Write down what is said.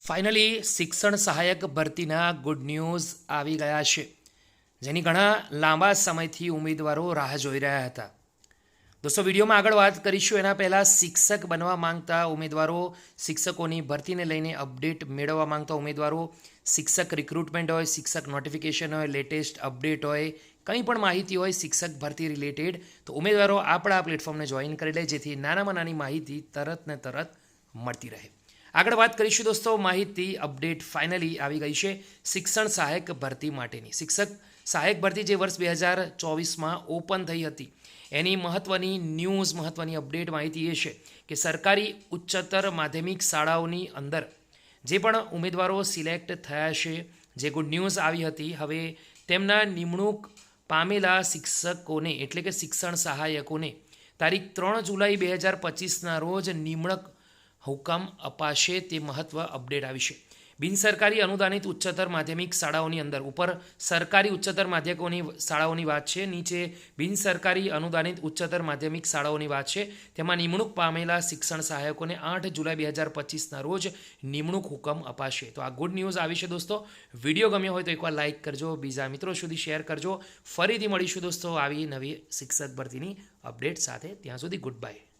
Finally શિક્ષણ સહાયક ભરતીના good news આવી ગયા છે, જેની ઘણા લાંબા સમયથી ઉમેદવારો રાહ જોઈ રહ્યા હતા. દોસ્તો, વિડીયોમાં આગળ વાત કરીશું એના પહેલાં શિક્ષક બનવા માંગતા ઉમેદવારો, શિક્ષકોની ભરતીને લઈને અપડેટ મેળવવા માંગતા ઉમેદવારો, શિક્ષક રિક્રુટમેન્ટ હોય, શિક્ષક નોટિફિકેશન હોય, લેટેસ્ટ અપડેટ હોય, કંઈ પણ માહિતી હોય શિક્ષક ભરતી રિલેટેડ, તો ઉમેદવારો આપણા પ્લેટફોર્મને જોઈન કરી લે, જેથી નાનામાં નાની માહિતી તરત ને તરત મળતી રહે. આગળ વાત કરીશું દોસ્તો, માહિતી અપડેટ ફાઇનલી આવી ગઈ છે શિક્ષણ સહાયક ભરતી માટેની. શિક્ષક સહાયક ભરતી જે વર્ષ 2024માં ઓપન થઈ હતી, એની મહત્ત્વની ન્યૂઝ, મહત્ત્વની અપડેટ માહિતી એ છે કે સરકારી ઉચ્ચતર માધ્યમિક શાળાઓની અંદર જે પણ ઉમેદવારો સિલેક્ટ થયા છે, જે ગુડ ન્યૂઝ આવી હતી, હવે તેમના નિમણૂક પામેલા શિક્ષકોને એટલે કે શિક્ષણ સહાયકોને તારીખ 3 જુલાઈ 2025ના રોજ નિમણૂક હુકમ અપાશે. તે મહત્વ અપડેટ આવી છે. બિનસરકારી અનુદાનિત ઉચ્ચતર માધ્યમિક શાળાઓની અંદર ઉપર સરકારી ઉચ્ચતર માધ્યમિકોની શાળાઓની વાત છે, નીચે બિનસરકારી અનુદાનિત ઉચ્ચતર માધ્યમિક શાળાઓની વાત છે. તેમાં નિમણૂક પામેલા શિક્ષણ સહાયકોને 8 જુલાઈ 2025ના રોજ નિમણૂક હુકમ અપાશે. તો આ ગુડ ન્યૂઝ આવી છે દોસ્તો. વિડીયો ગમ્યો હોય તો એકવાર લાઇક કરજો, બીજા મિત્રો સુધી શેર કરજો. ફરીથી મળીશું દોસ્તો આવી નવી શિક્ષક ભરતીની અપડેટ સાથે. ત્યાં સુધી ગુડ બાય.